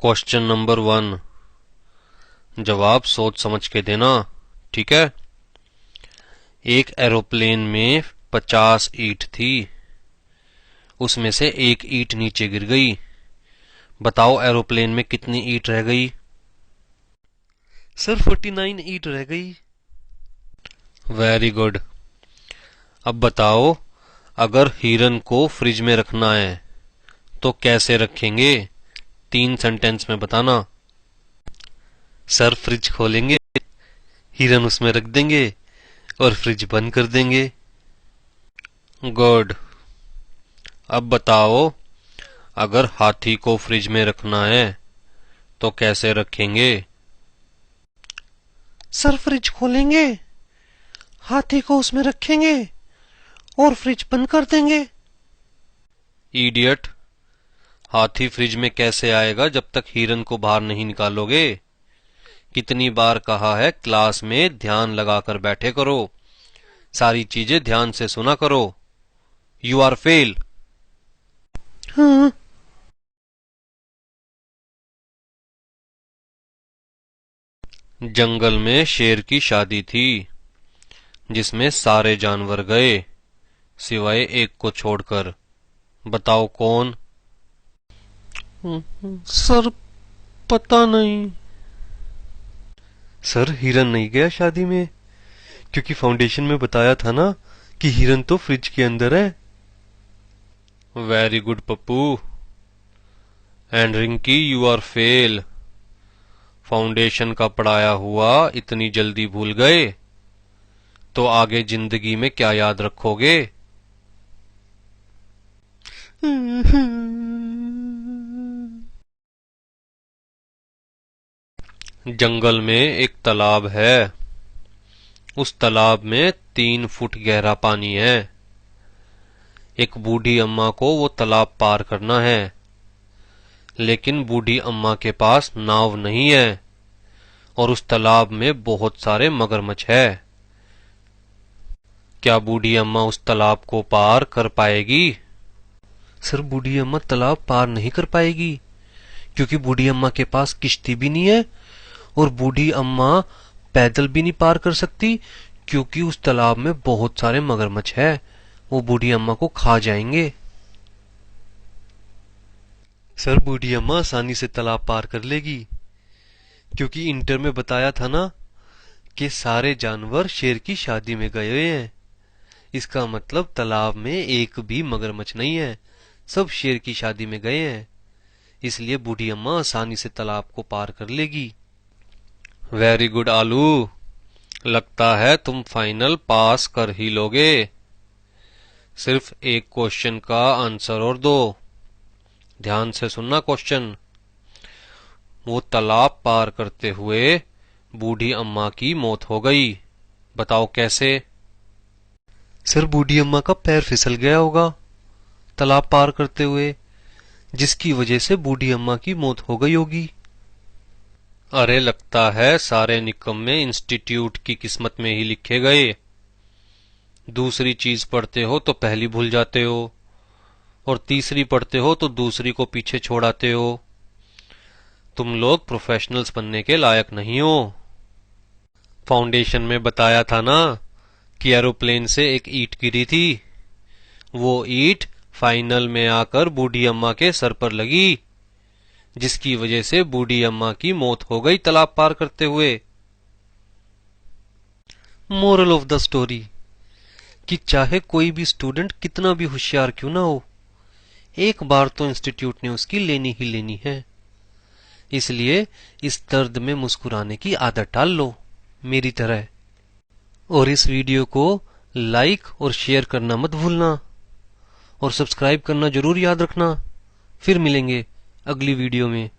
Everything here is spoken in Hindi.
क्वेश्चन नंबर 1 जवाब सोच समझ के देना, ठीक है। एक एरोप्लेन में 50 ईंट थी, उसमें से एक ईंट नीचे गिर गई। बताओ एरोप्लेन में कितनी ईंट रह गई? सर 49 ईंट रह गई। Very good. अब बताओ, अगर हिरन को फ्रिज में रखना है तो कैसे रखेंगे? 3 सेंटेंस में बताना। सर फ्रिज खोलेंगे, हिरन उसमें रख देंगे और फ्रिज बंद कर देंगे। गुड। अब बताओ, अगर हाथी को फ्रिज में रखना है तो कैसे रखेंगे? सर फ्रिज खोलेंगे, हाथी को उसमें रखेंगे और फ्रिज बंद कर देंगे। इडियट, हाथी फ्रिज में कैसे आएगा जब तक हिरन को बाहर नहीं निकालोगे? कितनी बार कहा है क्लास में ध्यान लगाकर बैठे करो, सारी चीजें ध्यान से सुना करो। You are fail. हाँ। जंगल में शेर की शादी थी जिसमें सारे जानवर गए सिवाय एक को छोड़कर। बताओ कौन? सर पता नहीं। सर हिरन नहीं गया शादी में, क्योंकि फाउंडेशन में बताया था ना कि हिरन तो फ्रिज के अंदर है। Very good Pappu. And Rinki, you are fail. Foundation का पढ़ाया हुआ इतनी जल्दी भूल गए तो आगे जिंदगी में क्या याद रखोगे? जंगल में एक तालाब है, उस तालाब में 3 फुट गहरा पानी है। एक बूढ़ी अम्मा को वो तालाब पार करना है, लेकिन बूढ़ी अम्मा के पास नाव नहीं है और उस तालाब में बहुत सारे मगरमच्छ है। क्या बूढ़ी अम्मा उस तालाब को पार कर पाएगी? सर बूढ़ी अम्मा तालाब पार नहीं कर पाएगी, क्योंकि बूढ़ी अम्मा के पास किश्ती भी नहीं है और बूढ़ी अम्मा पैदल भी नहीं पार कर सकती, क्योंकि उस तालाब में बहुत सारे मगरमच्छ है, वो बूढ़ी अम्मा को खा जाएंगे। सर बूढ़ी अम्मा आसानी से तालाब पार कर लेगी, क्योंकि इंटर में बताया था ना कि सारे जानवर शेर की शादी में गए हुए हैं। इसका मतलब तालाब में एक भी मगरमच्छ नहीं है, सब शेर की शादी में गए हैं, इसलिए बूढ़ी अम्मा आसानी से तालाब को पार कर लेगी। वेरी गुड आलू, लगता है तुम फाइनल पास कर ही लोगे। सिर्फ एक क्वेश्चन का आंसर और दो। ध्यान से सुनना क्वेश्चन। वो तालाब पार करते हुए बूढ़ी अम्मा की मौत हो गई। बताओ कैसे? सर बूढ़ी अम्मा का पैर फिसल गया होगा तालाब पार करते हुए, जिसकी वजह से बूढ़ी अम्मा की मौत हो गई होगी। अरे लगता है सारे निकम्मे इंस्टीट्यूट की किस्मत में ही लिखे गए। दूसरी चीज पढ़ते हो तो पहली भूल जाते हो और तीसरी पढ़ते हो तो दूसरी को पीछे छोड़ाते हो। तुम लोग प्रोफेशनल्स बनने के लायक नहीं हो। फाउंडेशन में बताया था ना कि एरोप्लेन से एक ईंट गिरी थी, वो ईंट फाइनल में आकर बूढ़ी अम्मा के सर पर लगी, जिसकी वजह से बूढ़ी अम्मा की मौत हो गई तालाब पार करते हुए। मोरल ऑफ द स्टोरी कि चाहे कोई भी स्टूडेंट कितना भी होशियार क्यों ना हो, एक बार तो इंस्टीट्यूट ने उसकी लेनी ही लेनी है। इसलिए इस दर्द में मुस्कुराने की आदत डाल लो मेरी तरह, और इस वीडियो को लाइक और शेयर करना मत भूलना और सब्सक्राइब करना जरूर याद रखना। फिर मिलेंगे अगली वीडियो में।